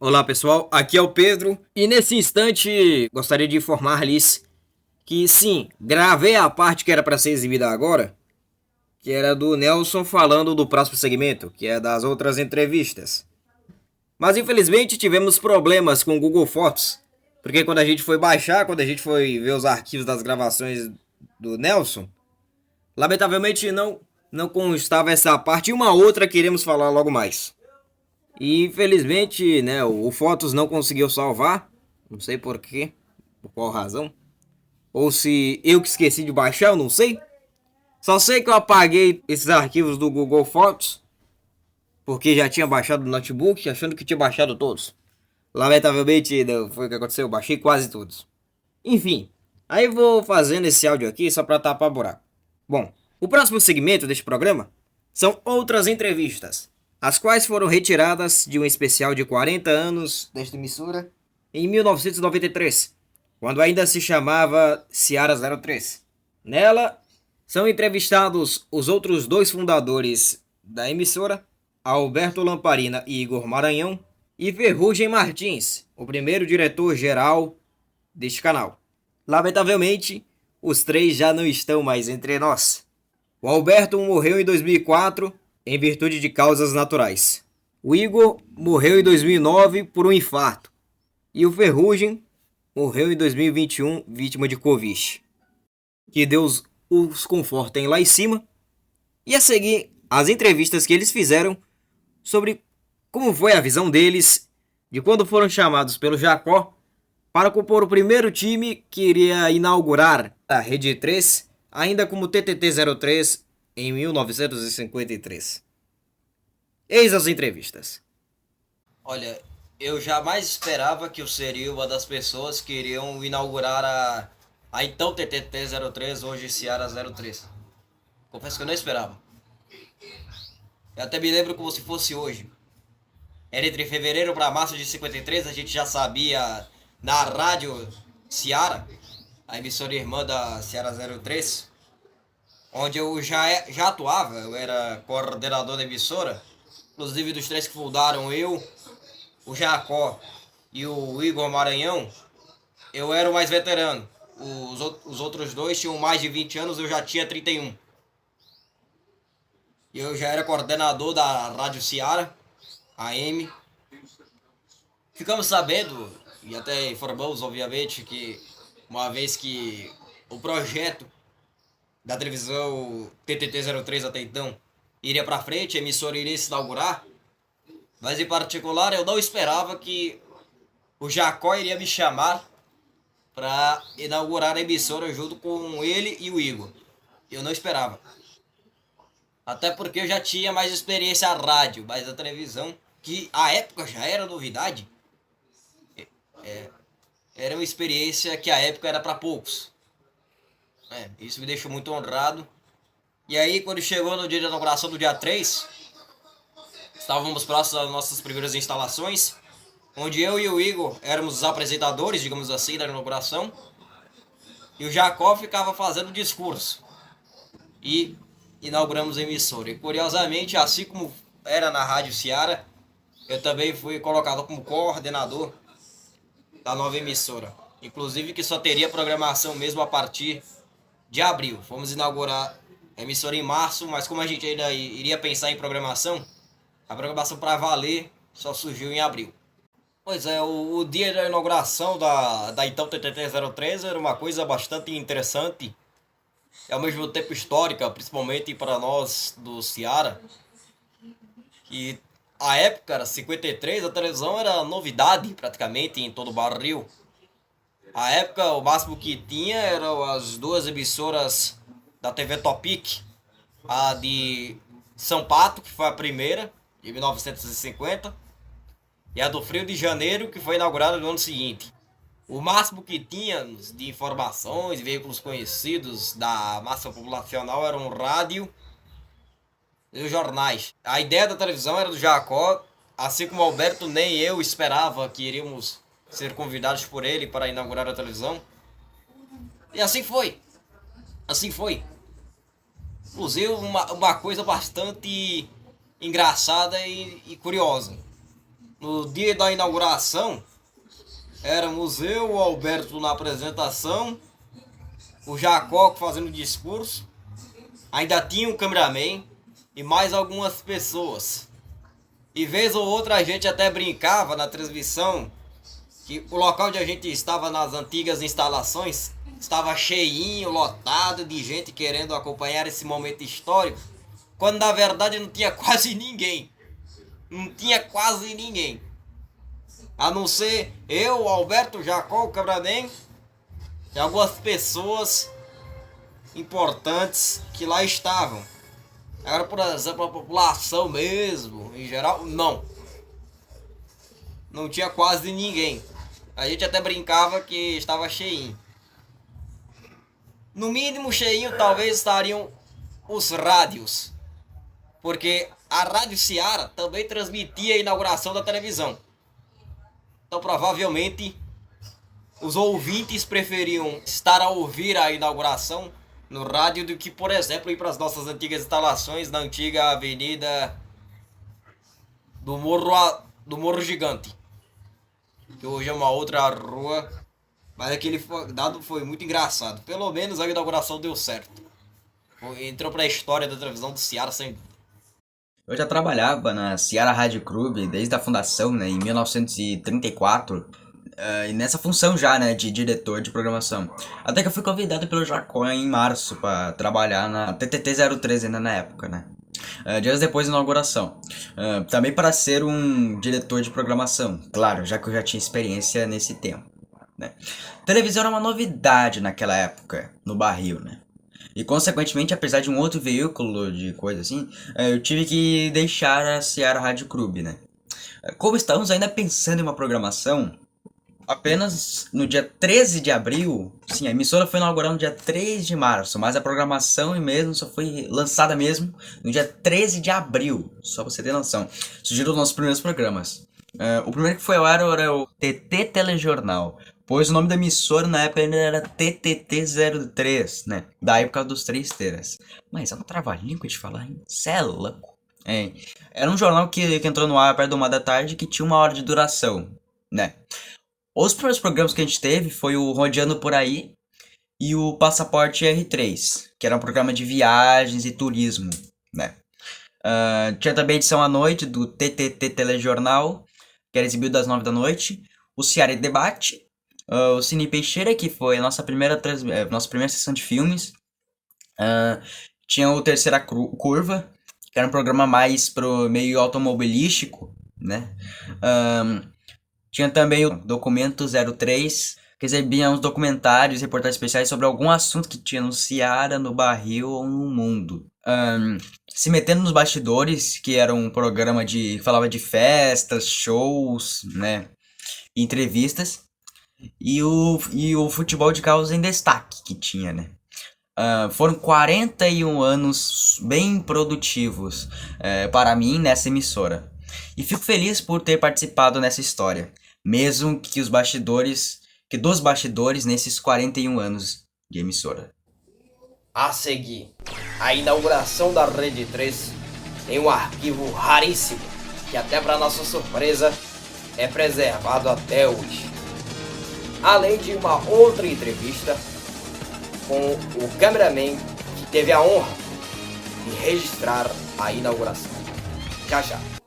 Olá pessoal, aqui é o Pedro e nesse instante gostaria de informar-lhes que sim, gravei a parte que era para ser exibida agora, que era do Nelson falando do próximo segmento, que é das outras entrevistas. Mas infelizmente tivemos problemas com o Google Fotos, porque quando a gente foi baixar, quando a gente foi ver os arquivos das gravações do Nelson, lamentavelmente não constava essa parte e uma outra que iremos falar logo mais. E infelizmente, né, o Fotos não conseguiu salvar. Não sei por quê, por qual razão. Ou se eu que esqueci de baixar, eu não sei. Só sei que eu apaguei esses arquivos do Google Fotos, porque já tinha baixado no notebook, achando que tinha baixado todos. Lamentavelmente, não foi o que aconteceu, eu baixei quase todos. Enfim, aí vou fazendo esse áudio aqui só para tapar buraco. Bom, o próximo segmento deste programa são outras entrevistas, as quais foram retiradas de um especial de 40 anos desta emissora em 1993, quando ainda se chamava Seara 03. Nela são entrevistados os outros dois fundadores da emissora, Alberto Lamparina e Igor Maranhão, e Ferrugem Martins, o primeiro diretor-geral deste canal. Lamentavelmente, os três já não estão mais entre nós. O Alberto morreu em 2004 em virtude de causas naturais. O Igor morreu em 2009 por um infarto. E o Ferrugem morreu em 2021 vítima de Covid. Que Deus os confortem lá em cima. E a seguir, as entrevistas que eles fizeram sobre como foi a visão deles de quando foram chamados pelo Jacó para compor o primeiro time que iria inaugurar a Rede 3, ainda como TTT-03 em 1953. Eis as entrevistas. Olha, eu jamais esperava que eu seria uma das pessoas que iriam inaugurar a então TTT-03, hoje Seara 03. Confesso que eu não esperava. Eu até me lembro como se fosse hoje. Era entre fevereiro para março de 53, a gente já sabia na rádio Seara, a emissora irmã da Seara 03, onde eu já atuava, eu era coordenador da emissora, inclusive dos três que fundaram eu, o Jacó e o Igor Maranhão, eu era o mais veterano. Os outros dois tinham mais de 20 anos, eu já tinha 31. Eu já era coordenador da Rádio Seara, AM. Ficamos sabendo, e até informamos, obviamente, que uma vez que o projeto da televisão TTT-03 até então iria para frente, a emissora iria se inaugurar, mas em particular eu não esperava que o Jacó iria me chamar para inaugurar a emissora junto com ele e o Igor. Eu não esperava. Até porque eu já tinha mais experiência a rádio, mas a televisão, que à época já era novidade, era uma experiência que à época era para poucos. Isso me deixou muito honrado. E aí, quando chegou no dia de inauguração do dia 3, estávamos próximos das nossas primeiras instalações, onde eu e o Igor éramos os apresentadores, digamos assim, da inauguração, e o Jacó ficava fazendo discurso. E inauguramos a emissora. E curiosamente, assim como era na Rádio Seara, eu também fui colocado como coordenador da nova emissora. Inclusive que só teria programação mesmo a partir de abril. Fomos inaugurar a emissora em março, mas como a gente ainda iria pensar em programação, a programação para valer só surgiu em abril. Pois é, o dia da inauguração da então TTT-03 era uma coisa bastante interessante e ao mesmo tempo histórica, principalmente para nós do Ceará, que a época era 53, a televisão era novidade praticamente em todo o barril. A época, o máximo que tinha eram as duas emissoras da TV Topic, a de São Pato, que foi a primeira, de 1950, e a do Rio de Janeiro, que foi inaugurada no ano seguinte. O máximo que tínhamos de informações, veículos conhecidos da massa populacional eram o rádio e os jornais. A ideia da televisão era do Jacó, assim como Alberto, nem eu esperava que iríamos ser convidados por ele para inaugurar a televisão. E assim foi. Assim foi. Inclusive, uma coisa bastante engraçada e curiosa. No dia da inauguração, éramos eu, o Alberto na apresentação, o Jacó fazendo discurso, ainda tinha um cameraman e mais algumas pessoas. E vez ou outra a gente até brincava na transmissão que o local onde a gente estava nas antigas instalações estava cheinho, lotado de gente querendo acompanhar esse momento histórico, quando na verdade não tinha quase ninguém. Não tinha quase ninguém. A não ser eu, o Alberto, o Jacó, o cameraman e algumas pessoas importantes que lá estavam. Agora, por exemplo, a população mesmo, em geral, não. Não tinha quase ninguém. A gente até brincava que estava cheinho. No mínimo cheinho talvez estariam os rádios. Porque a Rádio Ceará também transmitia a inauguração da televisão. Então provavelmente os ouvintes preferiam estar a ouvir a inauguração no rádio do que, por exemplo, ir para as nossas antigas instalações na antiga avenida do Morro Gigante, que hoje é uma outra rua, mas aquele dado foi muito engraçado. Pelo menos a inauguração deu certo. Entrou para a história da televisão do Ceará sem dúvida. Eu já trabalhava na Ceará Rádio Clube desde a fundação, né, em 1934, e nessa função já, né, de diretor de programação. Até que eu fui convidado pelo Jacó em março para trabalhar na TTT 03 ainda na época, né. Dias depois da inauguração. Também para ser um diretor de programação, claro, já que eu já tinha experiência nesse tempo, né. Televisão era uma novidade naquela época, no barril, né. E consequentemente, apesar de um outro veículo de coisa assim, eu tive que deixar a Ceará Rádio Clube, né. Como estávamos ainda pensando em uma programação, apenas no dia 13 de abril, sim, a emissora foi inaugurada no dia 3 de março, mas a programação mesmo só foi lançada mesmo no dia 13 de abril, só pra você ter noção. Surgiram os nossos primeiros programas. O primeiro que foi ao ar era o TT Telejornal, pois o nome da emissora na época ainda era TTT 03, né? Daí por causa dos 3 teras. Mas é um trava-língua de falar, hein? Cê é louco. Era um jornal que entrou no ar perto de 1 da tarde que tinha 1 hora de duração, né? Os primeiros programas que a gente teve foi o Rodeando Por Aí e o Passaporte R3, que era um programa de viagens e turismo, né? Tinha também a edição à noite do TTT Telejornal, que era exibido das 9 da noite, o Ceará Debate, o Cine Peixeira, que foi a nossa primeira sessão de filmes. Tinha o Terceira Curva, que era um programa mais pro meio automobilístico, né? Tinha também o Documento 03, que exibia uns documentários e reportagens especiais sobre algum assunto que tinha no Ceará, no barril ou no mundo. Se Metendo nos Bastidores, que era um programa que falava de festas, shows, né? Entrevistas. E o Futebol de Caos em Destaque, que tinha, né? Foram 41 anos bem produtivos para mim nessa emissora. E fico feliz por ter participado nessa história, mesmo que dos bastidores nesses 41 anos de emissora. A seguir, a inauguração da Rede 3 em um arquivo raríssimo, que até para nossa surpresa é preservado até hoje. Além de uma outra entrevista com o cameraman que teve a honra de registrar a inauguração. Já já.